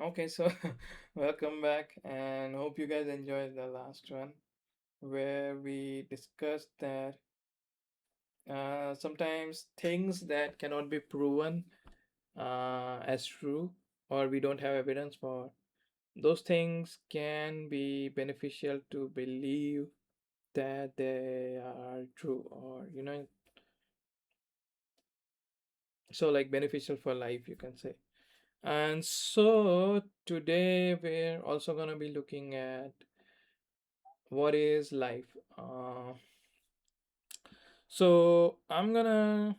Okay, so welcome back and hope you guys enjoyed the last one where we discussed that sometimes things that cannot be proven as true or we don't have evidence for, those things can be beneficial to believe that they are true or, so like beneficial for life, you can say. And so today we're also going to be looking at what is life. So I'm gonna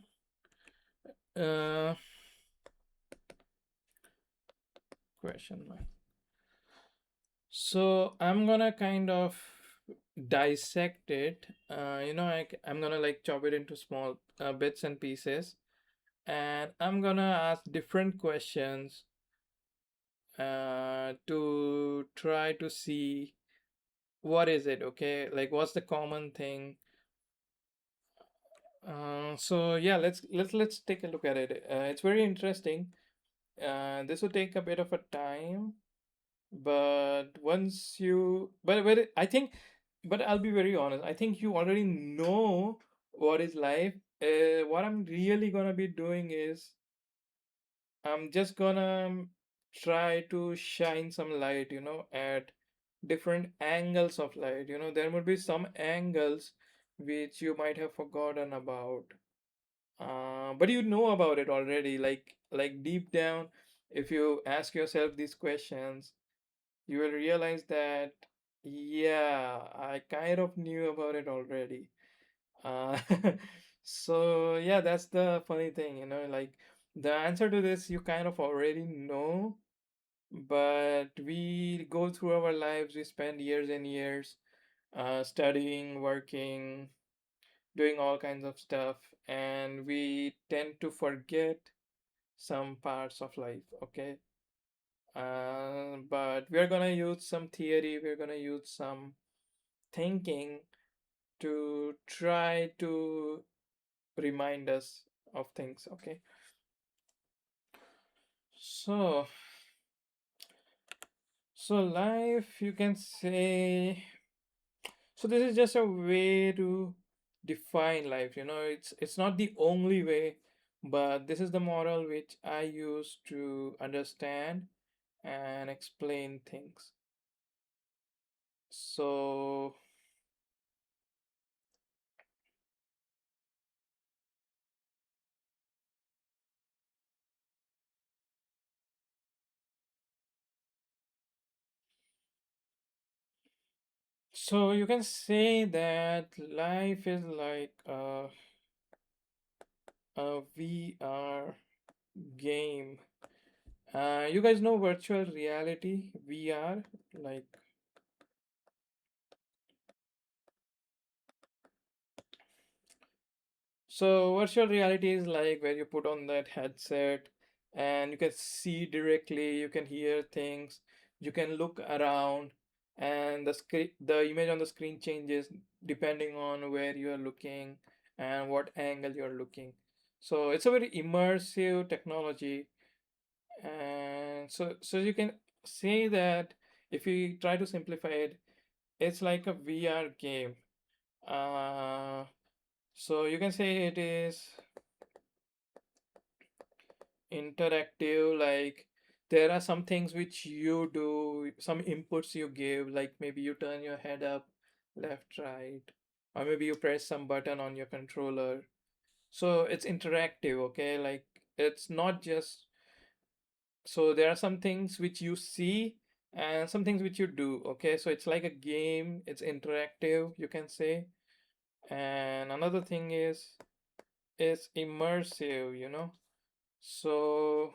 uh, question my. So I'm gonna kind of dissect it. I'm gonna like chop it into small bits and pieces, and I'm gonna ask different questions to try to see what is it. Okay, like what's the common thing. So yeah, let's take a look at it. It's very interesting. This will take a bit of a time, but once you, but I think, but I'll be very honest. I think you already know what is life. What I'm really gonna be doing is I'm just gonna try to shine some light, at different angles of light. There would be some angles which you might have forgotten about, but you know about it already. Like deep down, if you ask yourself these questions, you will realize that, yeah, I kind of knew about it already. Uh, so yeah, that's the funny thing, like the answer to this you kind of already know, but we go through our lives, we spend years and years studying, working, doing all kinds of stuff, and we tend to forget some parts of life, okay? But we're gonna use some theory, we're gonna use some thinking to try to remind us of things, okay? So, so life, you can say, so this is just a way to define life, it's not the only way, but this is the model which I use to understand and explain things. So, so you can say that life is like a VR game. You guys know virtual reality, VR? Like, so virtual reality is like where you put on that headset and you can see directly, you can hear things, you can look around, and the image on the screen changes depending on where you are looking and what angle you're looking. So it's a very immersive technology, and so you can say that if we try to simplify it, it's like a VR game. Uh, so you can say it is interactive, like there are some things which you do, some inputs you give, like maybe you turn your head up, left, right, or maybe you press some button on your controller. So it's interactive, okay? Like it's not just, so there are some things which you see and some things which you do, okay? So it's like a game, it's interactive, you can say. And another thing is it's immersive, so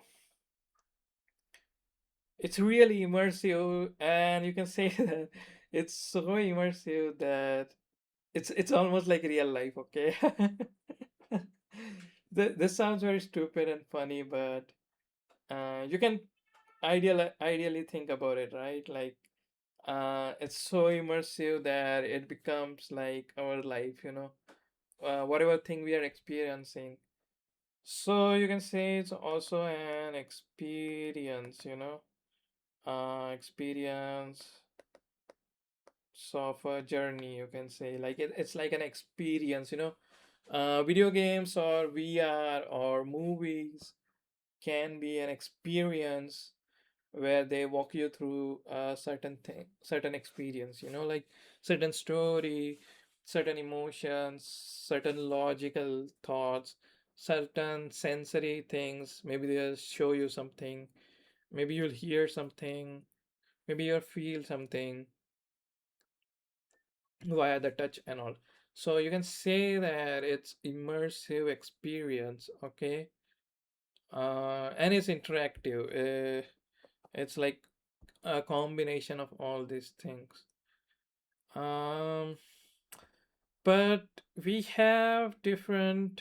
it's really immersive, and you can say that it's so immersive that it's almost like real life, okay? This sounds very stupid and funny, but you can ideally think about it, right? Like it's so immersive that it becomes like our life, whatever thing we are experiencing. So you can say it's also an experience, experience of a journey, you can say. Like it's like an experience, you know. Video games or VR or movies can be an experience where they walk you through a certain thing, certain experience, you know, like certain story, certain emotions, certain logical thoughts, certain sensory things. Maybe they'll show you something, maybe you'll hear something, maybe you'll feel something via the touch and all. So you can say that it's immersive experience, okay? And it's interactive. It's like a combination of all these things. Um, but we have different.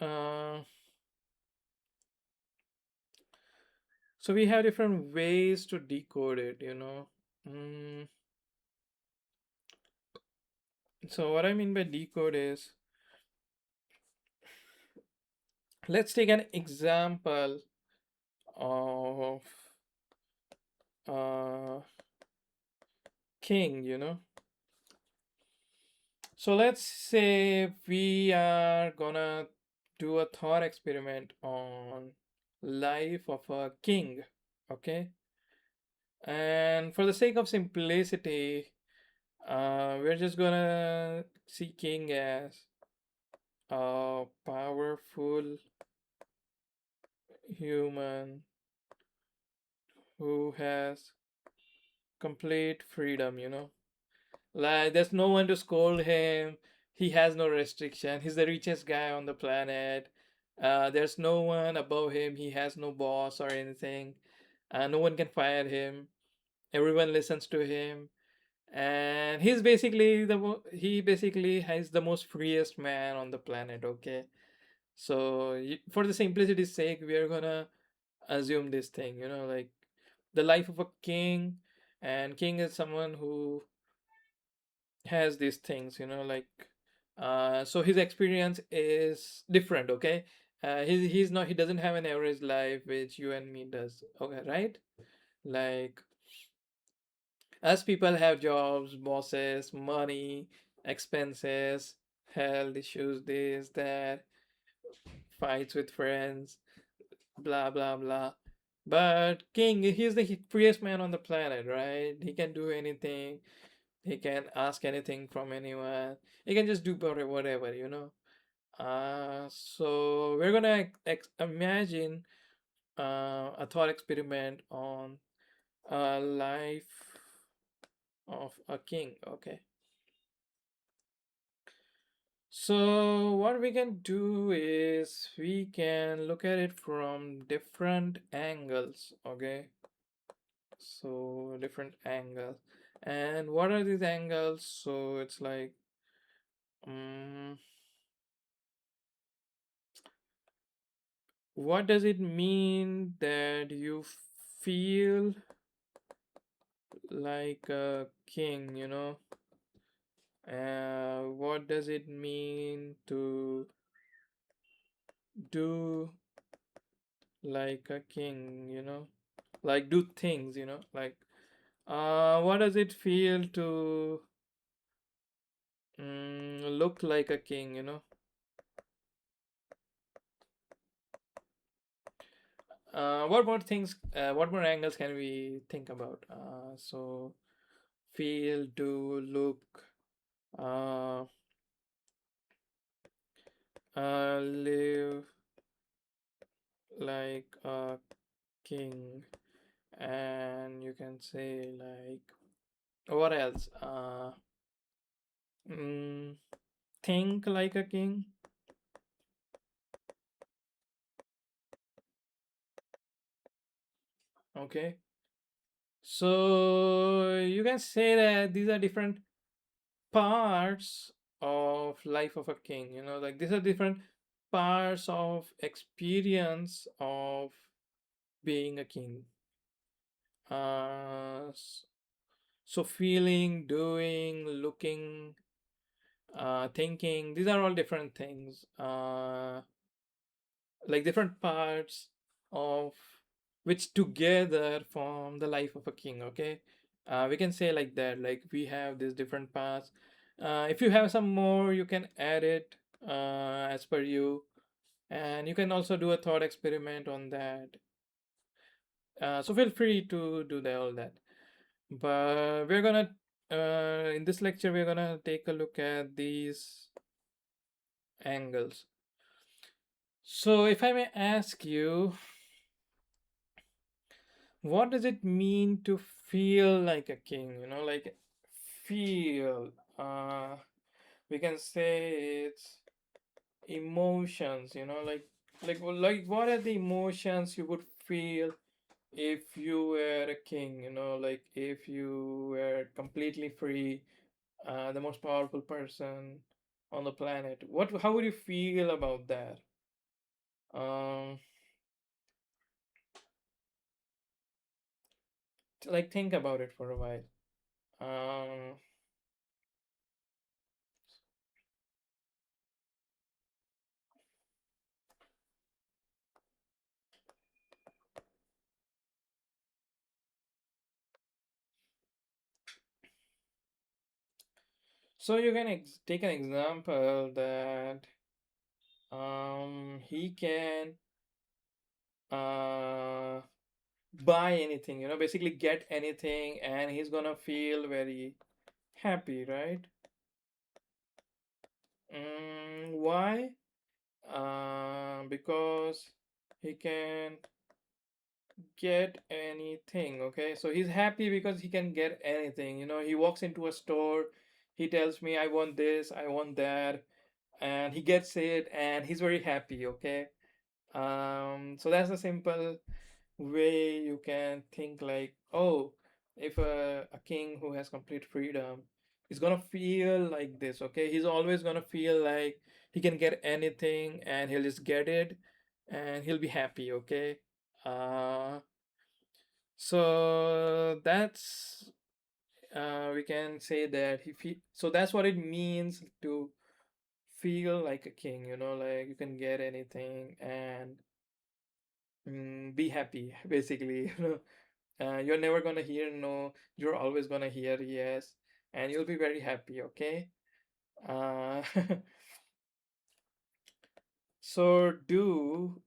Uh, so we have different ways to decode it. You know. Mm, so what I mean by decode is, let's take an example of uh, king. You know. So let's say we are gonna do a thought experiment on life of a king, okay? And for the sake of simplicity, we're just gonna see king as a powerful human who has complete freedom, you know? Like, there's no one to scold him. He has no restriction. He's the richest guy on the planet. There's no one above him. He has no boss or anything. No one can fire him. Everyone listens to him, and he basically has the most freest man on the planet. Okay, so for the simplicity's sake, we are gonna assume this thing. You know, like the life of a king, and king is someone who has these things, you know, like so his experience is different, okay? He's not, he doesn't have an average life which you and me does, okay, right? Like, as people have jobs, bosses, money, expenses, health issues, this, that, fights with friends, blah blah blah. But king, he's the freest man on the planet, right? He can do anything. He can ask anything from anyone. He can just do whatever, you know. So we're gonna imagine a thought experiment on a life of a king. Okay. So what we can do is we can look at it from different angles. Okay. So different angles. And what are these angles? So it's like, um, what does it mean that you feel like a king, you know? What does it mean to do like a king, you know? Like do things, you know? Like, what does it feel to look like a king, you know? What more angles can we think about? So feel, do, look, uh, live like a king, and you can say like, what else? Mm, think like a king. Okay, so you can say that these are different parts of life of a king, you know, like these are different parts of experience of being a king. uh s- so feeling, doing, looking, thinking, these are all different things, like different parts of which together form the life of a king. Okay, we can say like that. Like we have these different paths. If you have some more, you can add it as per you, and you can also do a thought experiment on that. So feel free to do all that. But we're gonna in this lecture we're gonna take a look at these angles. So if I may ask you, what does it mean to feel like a king? Like feel. We can say it's emotions. Like what are the emotions you would feel if you were a king? Like if you were completely free, the most powerful person on the planet. How would you feel about that? Um, like think about it for a while. Um, so you can take an example that he can uh buy anything, basically get anything, and he's gonna feel very happy, right? Why? Because he can get anything. Okay, so he's happy because he can get anything. He walks into a store, he tells me, I want this, I want that, and he gets it, and he's very happy. Okay, so that's a simple way you can think, like, oh, if a king who has complete freedom is gonna feel like this. Okay, he's always gonna feel like he can get anything and he'll just get it and he'll be happy. Okay, uh so that's we can say that so that's what it means to feel like a king. Like you can get anything and be happy basically. You're never gonna hear no, you're always gonna hear yes, and you'll be very happy. Okay, uh, so do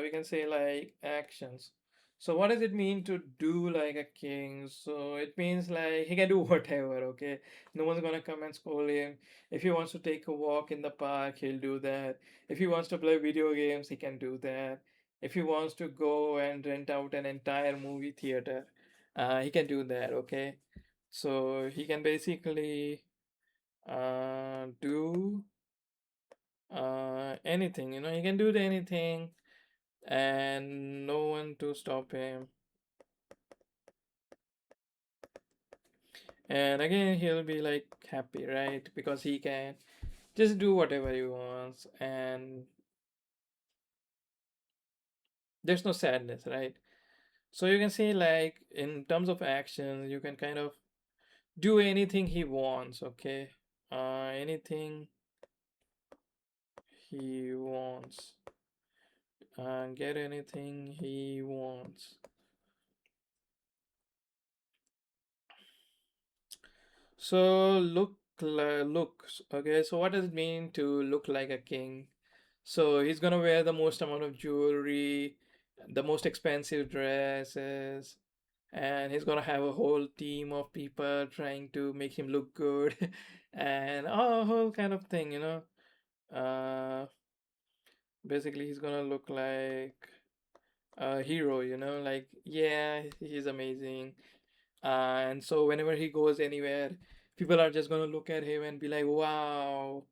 we can say like actions. So what does it mean to do like a king? So it means like he can do whatever. Okay, no one's gonna come and scold him. If he wants to take a walk in the park, he'll do that. If he wants to play video games, he can do that. If he wants to go and rent out an entire movie theater, he can do that. Okay, so he can basically do anything. He can do anything and no one to stop him. And again, he'll be like happy, right? Because he can just do whatever he wants, and there's no sadness, right? So you can say, like, in terms of action, you can kind of do anything he wants. Okay, anything he wants, get anything he wants. So looks. Okay, so what does it mean to look like a king? So he's gonna wear the most amount of jewelry, the most expensive dresses, and he's gonna have a whole team of people trying to make him look good, and a whole kind of thing. Uh, Basically, he's gonna look like a hero. Like, yeah, he's amazing. And so whenever he goes anywhere, people are just gonna look at him and be like, "Wow,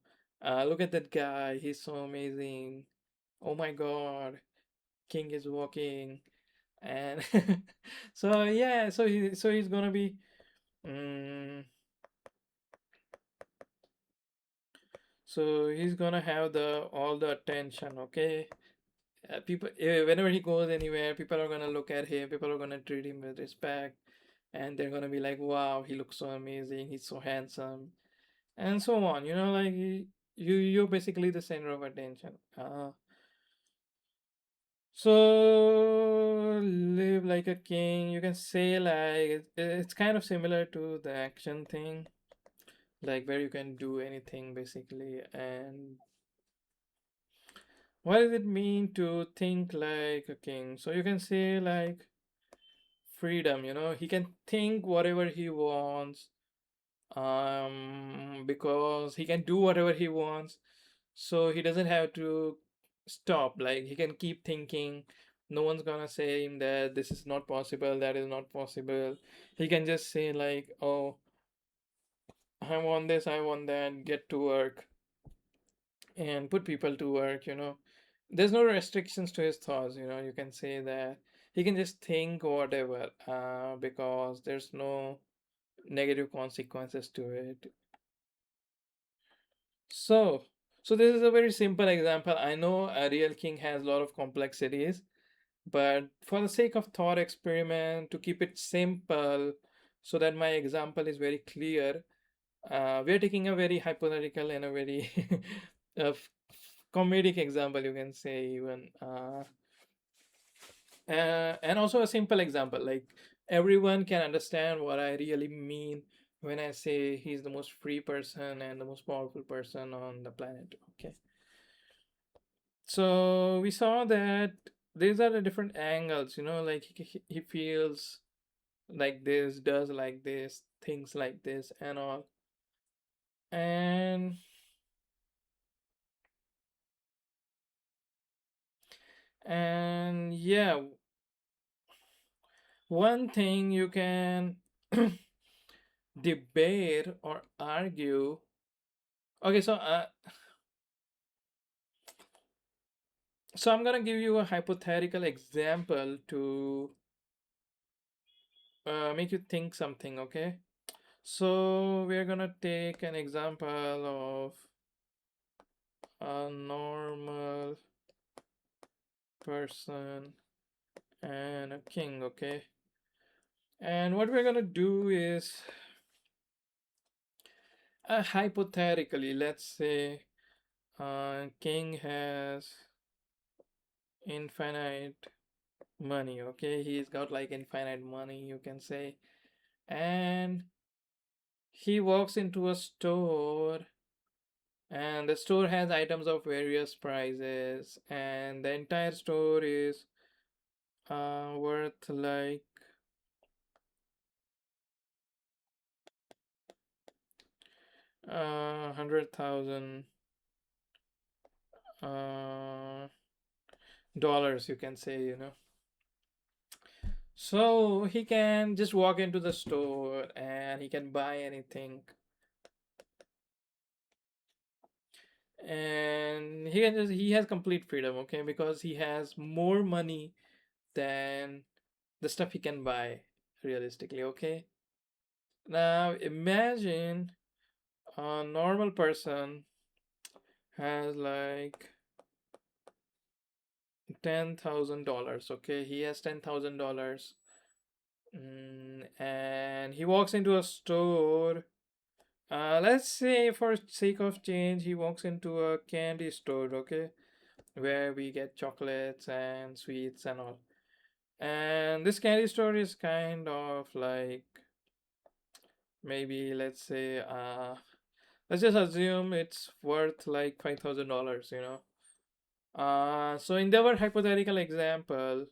look at that guy! He's so amazing! Oh my God, King is walking!" And so yeah, so he's gonna be, um, so he's gonna have the all the attention. Okay, people whenever he goes anywhere, people are gonna look at him. People are gonna treat him with respect, and they're gonna be like, "Wow, he looks so amazing! He's so handsome." And so on. Like you're basically the center of attention. So live behave like a king, you can say like it's kind of similar to the action thing, like where you can do anything basically. And what does it mean to think like a king? So you can say like freedom, he can think whatever he wants, because he can do whatever he wants, so he doesn't have to stop. Like he can keep thinking. No one's gonna say him that this is not possible, that is not possible. He can just say like, oh, I want this, I want that, get to work and put people to work. There's no restrictions to his thoughts. You can say that he can just think whatever, because there's no negative consequences to it. So, so this is a very simple example. I know a real king has a lot of complexities, but for the sake of thought experiment, to keep it simple, so that my example is very clear, we're taking a very hypothetical and a very uh, comedic example, you can say even, and also a simple example. Like everyone can understand what I really mean when I say he's the most free person and the most powerful person on the planet. Okay. So we saw that these are the different angles, like he feels like this, does like this, things like this, and all. And yeah, one thing you can debate or argue. Okay, so I'm gonna give you a hypothetical example to make you think something. Okay, so we're gonna take an example of a normal person and a king. Okay, and what we're gonna do is, hypothetically, let's say king has infinite money. Okay, he's got like infinite money, you can say. And he walks into a store, and the store has items of various prices, and the entire store is worth like 100,000 uh, dollars, you can say. So he can just walk into the store and he can buy anything, and he has complete freedom. Okay, because he has more money than the stuff he can buy realistically. Okay, now imagine a normal person has like $10,000. Okay, he has $10,000. And he walks into a store. Let's say for sake of change, he walks into a candy store. Okay, where we get chocolates and sweets and all. And this candy store is kind of like, maybe let's say, let's just assume it's worth like $5,000. So in our hypothetical example,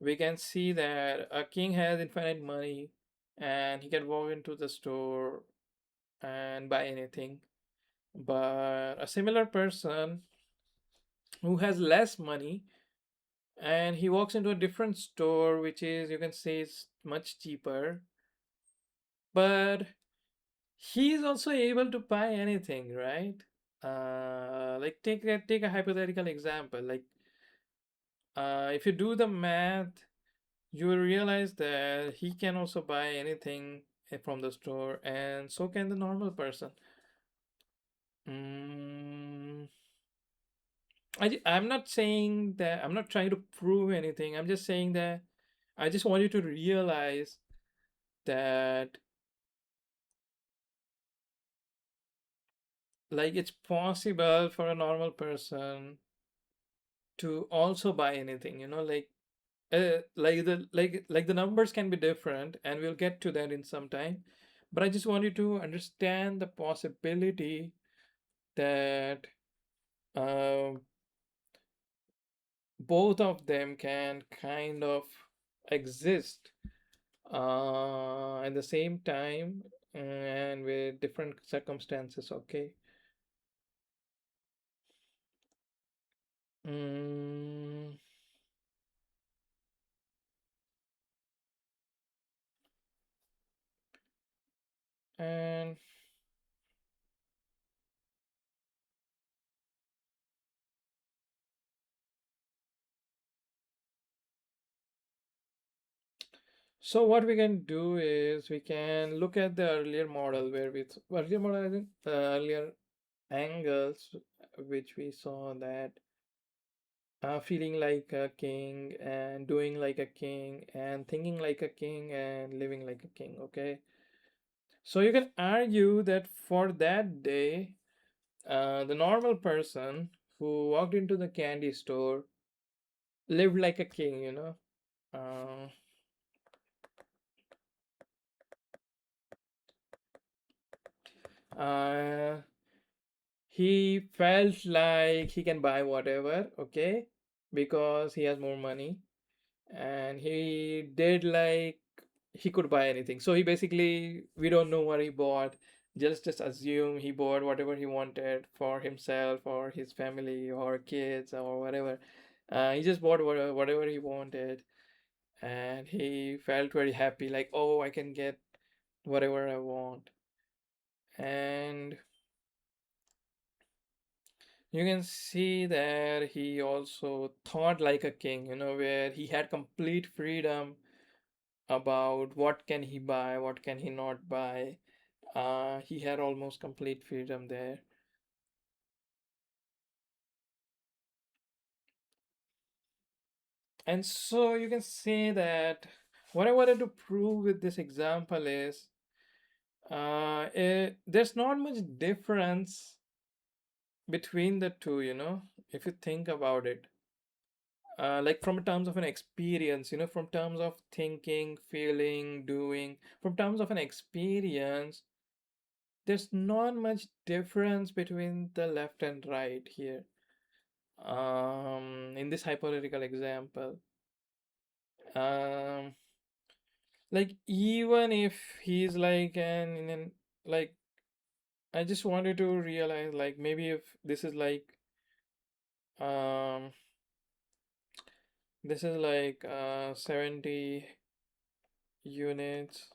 we can see that a king has infinite money and he can walk into the store and buy anything. But a similar person who has less money and he walks into a different store, which is, you can say, is much cheaper, but he is also able to buy anything, right? Like take a hypothetical example. Like, if you do the math, you will realize that he can also buy anything from the store, and so can the normal person. Mm, I'm not saying that, I'm not trying to prove anything. I'm just saying that I just want you to realize that, like, it's possible for a normal person to also buy anything, like like the numbers can be different, and we'll get to that in some time. But I just want you to understand the possibility that uh, both of them can kind of exist at the same time and with different circumstances. Okay. mm, and so what we can do is we can look at the earlier model where with earlier model, I think, earlier angles, which we saw that feeling like a king and doing like a king and thinking like a king and living like a king. Okay. So you can argue that for that day, the normal person who walked into the candy store lived like a king, you know. Uh, uh, he felt like he can buy whatever, okay, because he has more money, and he did like he could buy anything. So he basically, we don't know what he bought. Just assume he bought whatever he wanted for himself or his family or kids or whatever. He just bought whatever he wanted, and he felt very happy, like, oh, I can get whatever I want. And you can see that he also thought like a king, you know, where he had complete freedom about what can he buy, what can he not buy. He had almost complete freedom there. And so you can say that what I wanted to prove with this example is there's not much difference between the two, you know, if you think about it. Like from terms of an experience, you know, from terms of thinking, feeling, doing, from terms of an experience, there's not much difference between the left and right here. In this hypothetical example, um, like even if he's like like I just wanted to realize like maybe if um this is like 70 units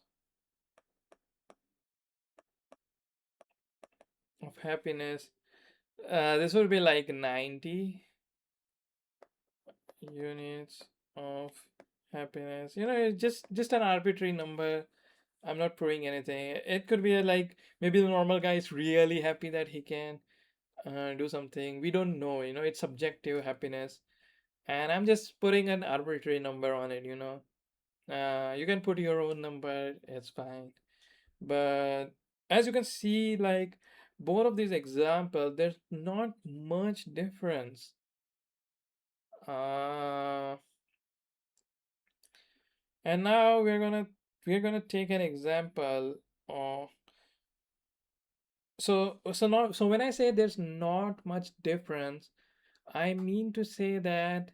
of happiness. This would be like 90 units of happiness. You know, it's just an arbitrary number. I'm not proving anything. It could be like maybe the normal guy is really happy that he can do something. We don't know. You know, it's subjective happiness, and I'm just putting an arbitrary number on it. You know, you can put your own number. It's fine. But as you can see, like both of these examples, there's not much difference. Uh, and now we're gonna take an example. Uh, so when I say there's not much difference, I mean to say that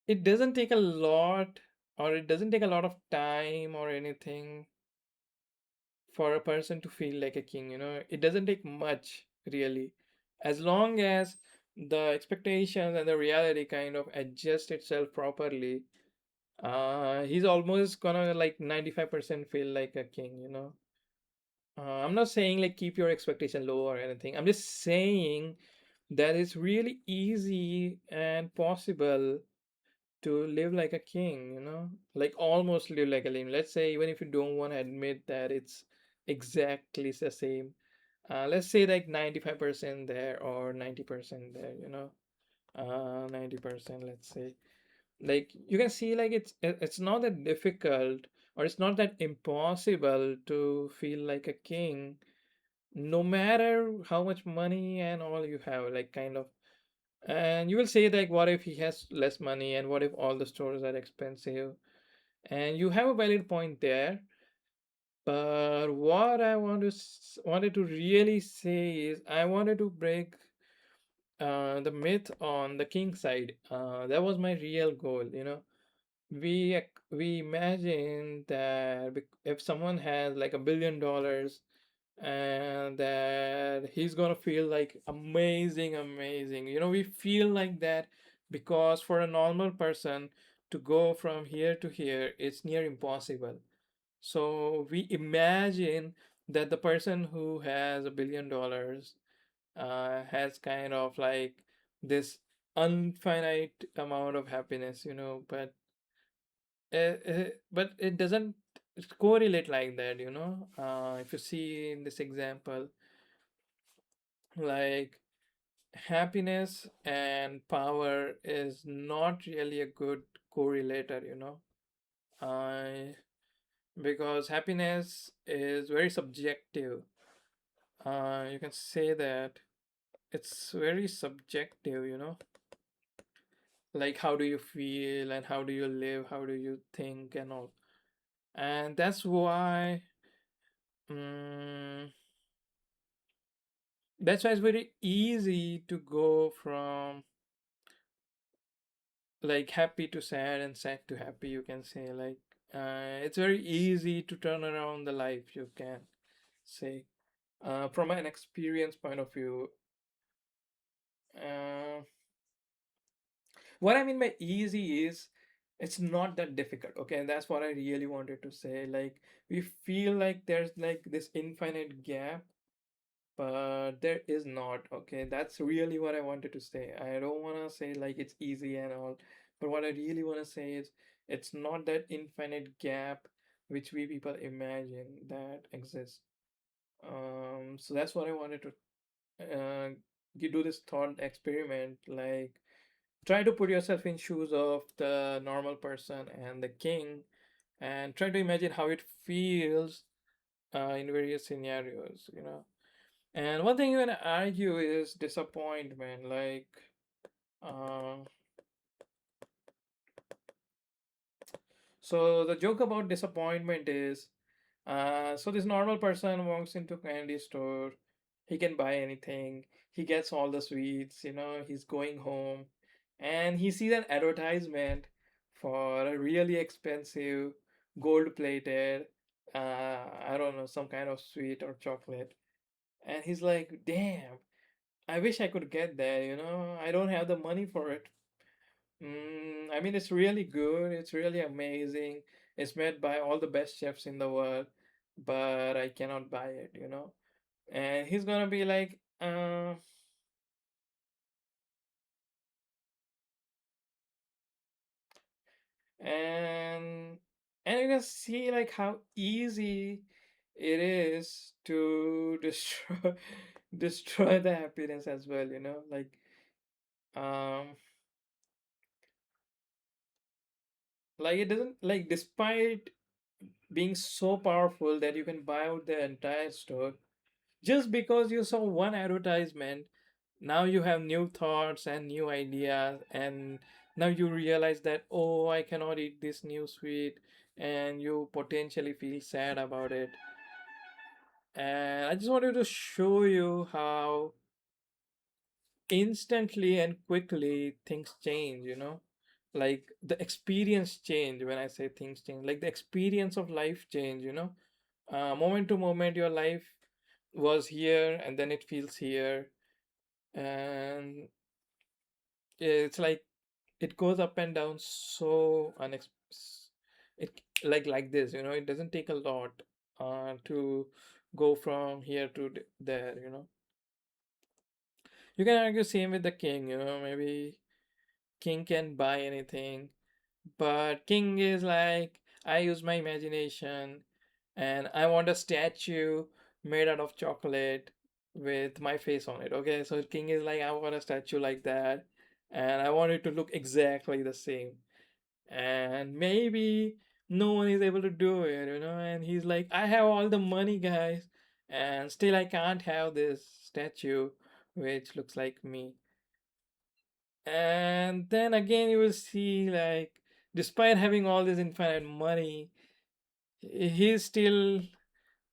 it doesn't take a lot, or it doesn't take a lot of time or anything for a person to feel like a king. You know, it doesn't take much really, as long as the expectations and the reality kind of adjust itself properly. He's almost gonna like 95% feel like a king, you know. I'm not saying like keep your expectation low or anything. I'm just saying that it's really easy and possible to live like a king, you know, like almost live like a king. Let's say even if you don't want to admit that it's exactly the same, let's say like 95% there or 90% there, you know, 90%, let's say. Like you can see like it's not that difficult or it's not that impossible to feel like a king no matter how much money and all you have, like kind of And you will say like, what if he has less money, and what if all the stores are expensive? And you have a valid point there. But what I wanted to really say is I wanted to break the myth on the king side. That was my real goal. We imagine that if someone has like $1 billion, and that he's gonna feel like amazing, amazing. We feel like that because for a normal person to go from here to here, it's near impossible. So we imagine that the person who has $1 billion has kind of like this infinite amount of happiness, but it doesn't correlate like that, if you see in this example, like happiness and power is not really a good correlator, because happiness is very subjective. You can say that it's very subjective, like how do you feel and how do you live, how do you think and all. And mm, that's why it's very easy to go from like happy to sad and sad to happy, you can say. Like it's very easy to turn around the life, you can say, from an experience point of view. uh, what I mean by easy is it's not that difficult, okay? And that's what I really wanted to say. Like we feel like there's like this infinite gap, but there is not, okay? That's really what I wanted to say. I don't want to say like it's easy and all, but what I really want to say is it's not that infinite gap which we people imagine that exists. So that's what I wanted to you do this thought experiment, like try to put yourself in shoes of the normal person and the king, and try to imagine how it feels in various scenarios, and one thing you can argue is disappointment. Like, uh, so the joke about disappointment is, so this normal person walks into candy store, he can buy anything, he gets all the sweets, he's going home, and he sees an advertisement for a really expensive, gold-plated, I don't know, some kind of sweet or chocolate, and he's like, damn. I wish I could get that, I don't have the money for it. I mean, it's really good. It's really amazing. It's made by all the best chefs in the world, but I cannot buy it. And he's gonna be like, and you can see like how easy it is to destroy destroy the happiness as well. Um, like it doesn't like despite being so powerful that you can buy out the entire store just because you saw one advertisement. Now you have new thoughts and new ideas, and now you realize that, oh, I cannot eat this new sweet, and you potentially feel sad about it. And I just wanted to show you how instantly and quickly things change, like the experience change. When I say things change, like the experience of life change, moment to moment your life was here and then it feels here, and it's like it goes up and down so it like this, it doesn't take a lot to go from here to there, you can argue same with the king, maybe king can buy anything, but king is like, I use my imagination and I want a statue made out of chocolate with my face on it. Okay, so king is like, I want a statue like that, and I want it to look exactly the same. And maybe no one is able to do it, and he's like, I have all the money, guys, and still I can't have this statue which looks like me. And then again, you will see, like, despite having all this infinite money, he's still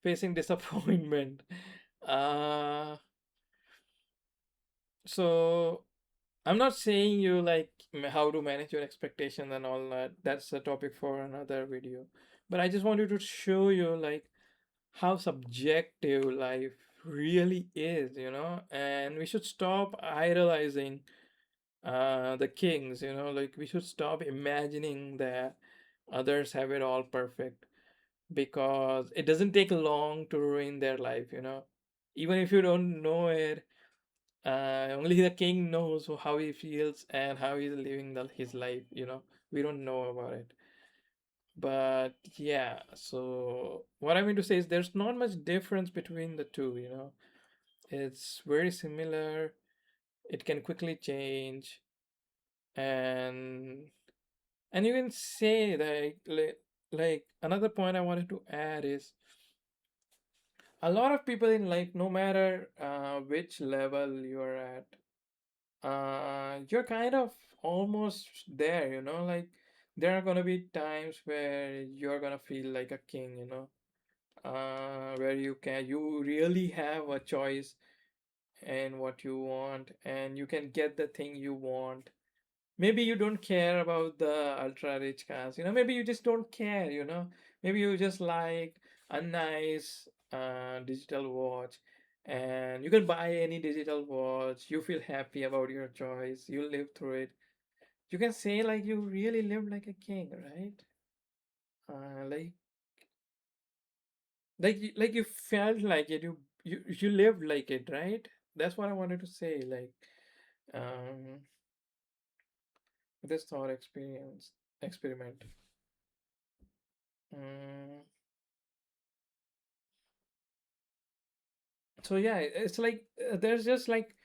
facing disappointment. Uh, so I'm not saying you like how to manage your expectations and all that. That's a topic for another video. But I just wanted to show you like how subjective life really is, and we should stop idolizing the kings, like we should stop imagining that others have it all perfect, because it doesn't take long to ruin their life. Even if you don't know it, only the king knows how he feels and how he's living his life. We don't know about it. But yeah, so what I mean to say is there's not much difference between the two. It's very similar. It can quickly change, and you can say that, like another point I wanted to add is a lot of people in life, no matter which level you're at, you're kind of almost there. Like there are gonna be times where you're gonna feel like a king. Where you really have a choice in what you want, and you can get the thing you want. Maybe you don't care about the ultra rich cars. Maybe you just don't care. Maybe you just like a nice digital watch, and you can buy any digital watch. You feel happy about your choice, you live through it. You can say like you really lived like a king, right? Like like you felt like it. You lived like it, right? That's what I wanted to say, like, um this thought experience experiment. Mm, so yeah, it's like there's just like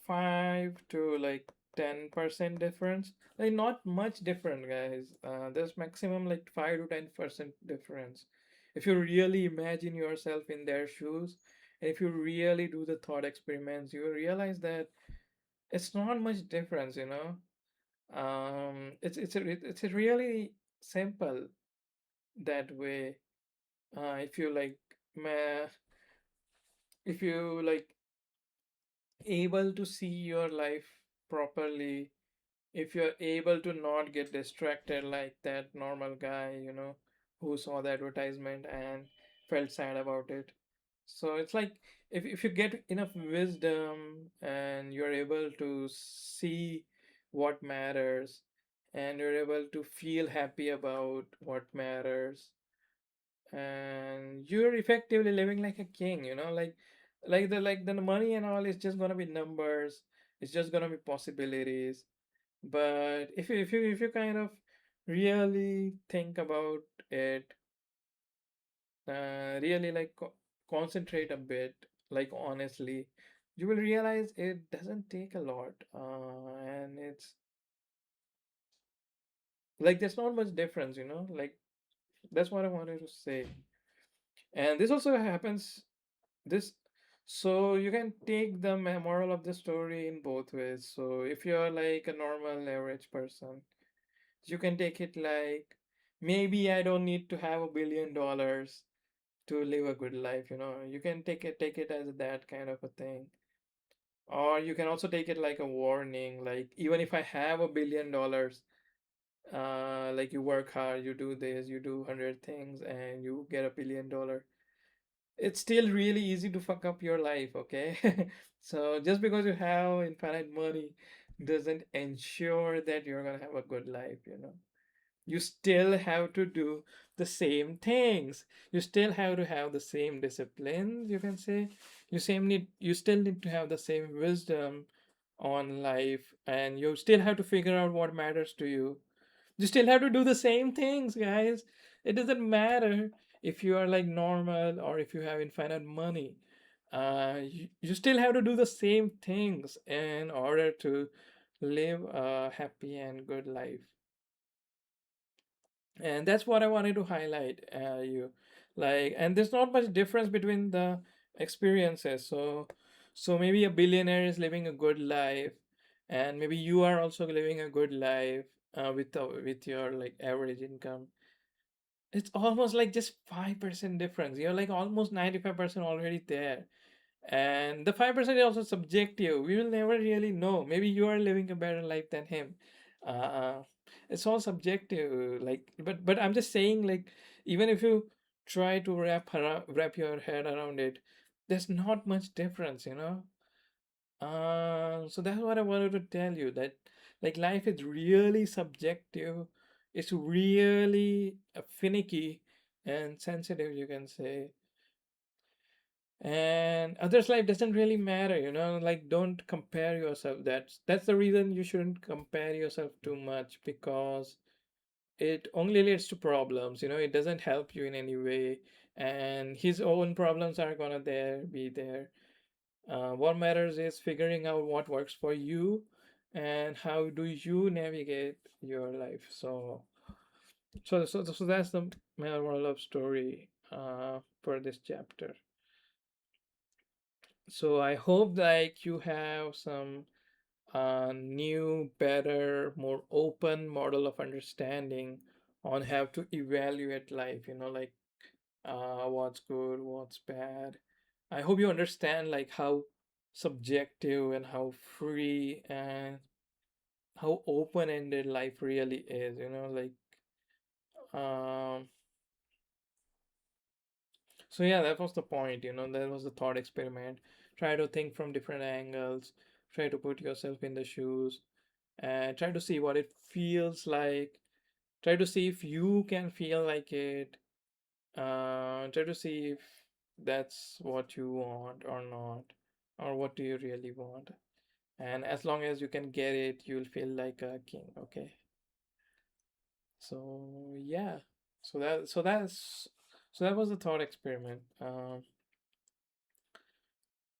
5 to like 10% difference. Like not much different, guys. There's maximum like 5 to 10% difference. If you really imagine yourself in their shoes, and if you really do the thought experiments, you will realize that it's not much difference. It's a really simple that way. If you like, ma if you like able to see your life properly, if you're able to not get distracted like that normal guy, who saw the advertisement and felt sad about it. So it's like if you get enough wisdom and you're able to see what matters, and you're able to feel happy about what matters, and you're effectively living like a king. Like the money and all is just gonna be numbers. It's just gonna be possibilities. But if you kind of really think about it, really like concentrate a bit, like honestly, you will realize it doesn't take a lot, and it's like there's not much difference. Like that's what I wanted to say. And this also happens this so you can take the moral of the story in both ways. So if you're like a normal average person, you can take it like, maybe I don't need to have $1 billion to live a good life. You can take it as that kind of a thing. Or you can also take it like a warning, like even if I have $1 billion, like you work hard, you do this, you do 100 things, and you get $1 billion, it's still really easy to fuck up your life, okay? So just because you have infinite money doesn't ensure that you're gonna have a good life. You still have to do the same things. You still have to have the same disciplines, you can say. You still need to have the same wisdom on life, and you still have to figure out what matters to you. You still have to do the same things, guys. It doesn't matter if you are like normal or if you have infinite money. You still have to do the same things in order to live a happy and good life. And that's what I wanted to highlight you like. And there's not much difference between the experiences. So maybe a billionaire is living a good life, and maybe you are also living a good life with your like average income. It's almost like just 5% difference. You're like almost 95% already there. And the 5% is also subjective. We will never really know. Maybe you are living a better life than him. Uh, it's all subjective. Like, but I'm just saying, like, even if you try to wrap your head around it, there's not much difference, you know. So that's what I wanted to tell you, that like life is really subjective. It's really finicky and sensitive, you can say. And others' life doesn't really matter, you know. Like, don't compare yourself. That's the reason you shouldn't compare yourself too much, because it only leads to problems. You know, it doesn't help you in any way, and his own problems are gonna be there. What matters is figuring out what works for you and how do you navigate your life. So that's the moral of story for this chapter. So I hope like you have some new, better, more open model of understanding on how to evaluate life. You know, like what's good, what's bad. I hope you understand like how subjective and how free and how open-ended life really is, you know, like um so yeah, that was the point, you know, that was the thought experiment. Try to think from different angles, try to put yourself in the shoes, and try to see what it feels like. Try to see if you can feel like it. Try to see if that's what you want or not, or what do you really want. And as long as you can get it, you'll feel like a king, okay? So yeah, so that was the thought experiment.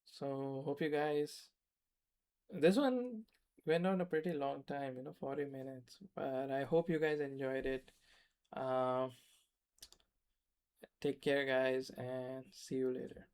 So hope you guys. This one went on a pretty long time, you know, 40 minutes, but I hope you guys enjoyed it. Um, Take care, guys, and see you later.